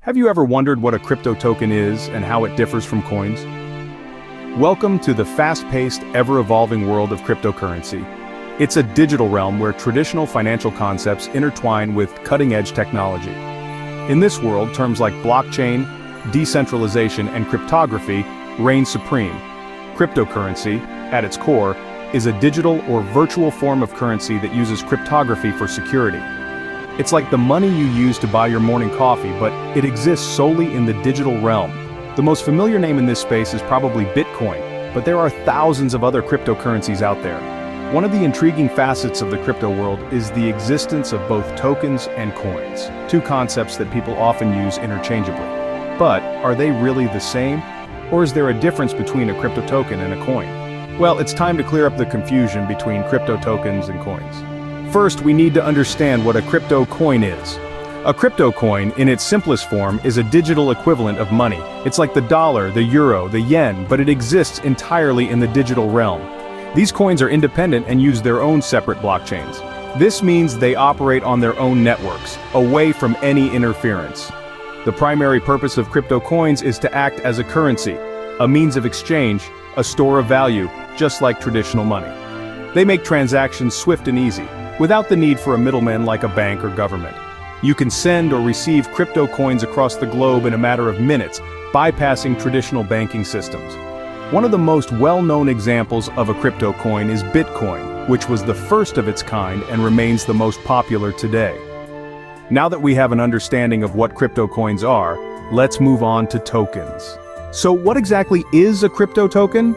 Have you ever wondered what a crypto token is and how it differs from coins? Welcome to the fast-paced, ever-evolving world of cryptocurrency. It's a digital realm where traditional financial concepts intertwine with cutting-edge technology. In this world, terms like blockchain, decentralization, and cryptography reign supreme. Cryptocurrency, at its core, is a digital or virtual form of currency that uses cryptography for security. It's like the money you use to buy your morning coffee, but it exists solely in the digital realm. The most familiar name in this space is probably Bitcoin, but there are thousands of other cryptocurrencies out there. One of the intriguing facets of the crypto world is the existence of both tokens and coins, two concepts that people often use interchangeably. But are they really the same? Or is there a difference between a crypto token and a coin? Well, it's time to clear up the confusion between crypto tokens and coins. First, we need to understand what a crypto coin is. A crypto coin, in its simplest form, is a digital equivalent of money. It's like the dollar, the euro, the yen, but it exists entirely in the digital realm. These coins are independent and use their own separate blockchains. This means they operate on their own networks, away from any interference. The primary purpose of crypto coins is to act as a currency, a means of exchange, a store of value, just like traditional money. They make transactions swift and easy, without the need for a middleman like a bank or government. You can send or receive crypto coins across the globe in a matter of minutes, bypassing traditional banking systems. One of the most well-known examples of a crypto coin is Bitcoin, which was the first of its kind and remains the most popular today. Now that we have an understanding of what crypto coins are, let's move on to tokens. So what exactly is a crypto token?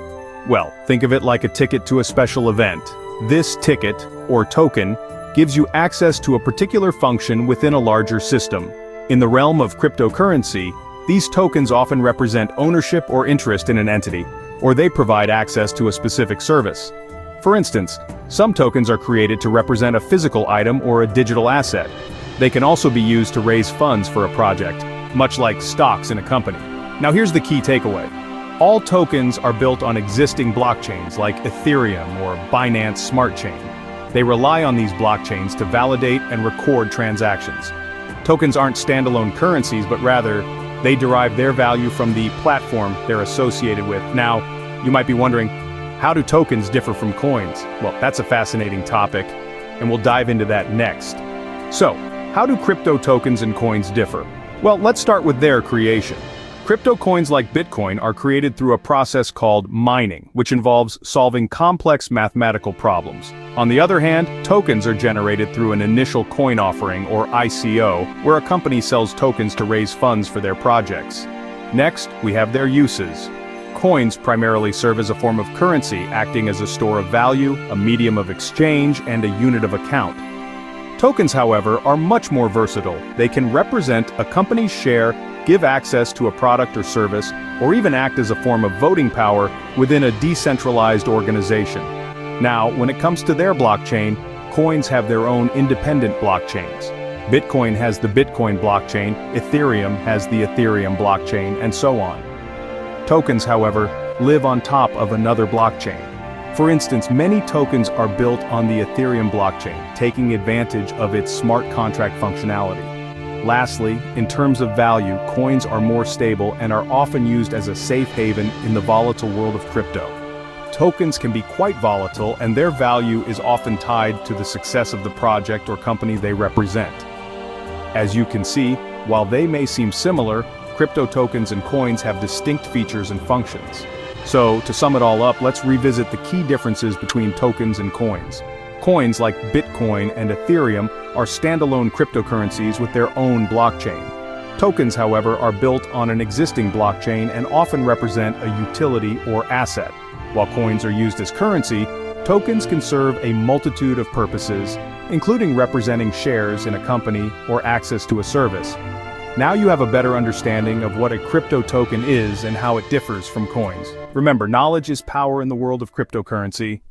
Well, think of it like a ticket to a special event. This ticket, or token, gives you access to a particular function within a larger system. In the realm of cryptocurrency, these tokens often represent ownership or interest in an entity, or they provide access to a specific service. For instance, some tokens are created to represent a physical item or a digital asset. They can also be used to raise funds for a project, much like stocks in a company. Now here's the key takeaway. All tokens are built on existing blockchains like Ethereum or Binance Smart Chain. They rely on these blockchains to validate and record transactions. Tokens aren't standalone currencies, but rather, they derive their value from the platform they're associated with. Now, you might be wondering, how do tokens differ from coins? Well, that's a fascinating topic, and we'll dive into that next. So, how do crypto tokens and coins differ? Well, let's start with their creation. Crypto coins like Bitcoin are created through a process called mining, which involves solving complex mathematical problems. On the other hand, tokens are generated through an initial coin offering, or ICO, where a company sells tokens to raise funds for their projects. Next, we have their uses. Coins primarily serve as a form of currency, acting as a store of value, a medium of exchange, and a unit of account. Tokens, however, are much more versatile. They can represent a company's share, give access to a product or service, or even act as a form of voting power within a decentralized organization. Now, when it comes to their blockchain, coins have their own independent blockchains. Bitcoin has the Bitcoin blockchain, Ethereum has the Ethereum blockchain, and so on. Tokens, however, live on top of another blockchain. For instance, many tokens are built on the Ethereum blockchain, taking advantage of its smart contract functionality. Lastly, in terms of value, coins are more stable and are often used as a safe haven in the volatile world of crypto. Tokens can be quite volatile, and their value is often tied to the success of the project or company they represent. As you can see, while they may seem similar, crypto tokens and coins have distinct features and functions. So, to sum it all up, let's revisit the key differences between tokens and coins. Coins like Bitcoin and Ethereum are standalone cryptocurrencies with their own blockchain. Tokens, however, are built on an existing blockchain and often represent a utility or asset. While coins are used as currency, tokens can serve a multitude of purposes, including representing shares in a company or access to a service. Now you have a better understanding of what a crypto token is and how it differs from coins. Remember, knowledge is power in the world of cryptocurrency.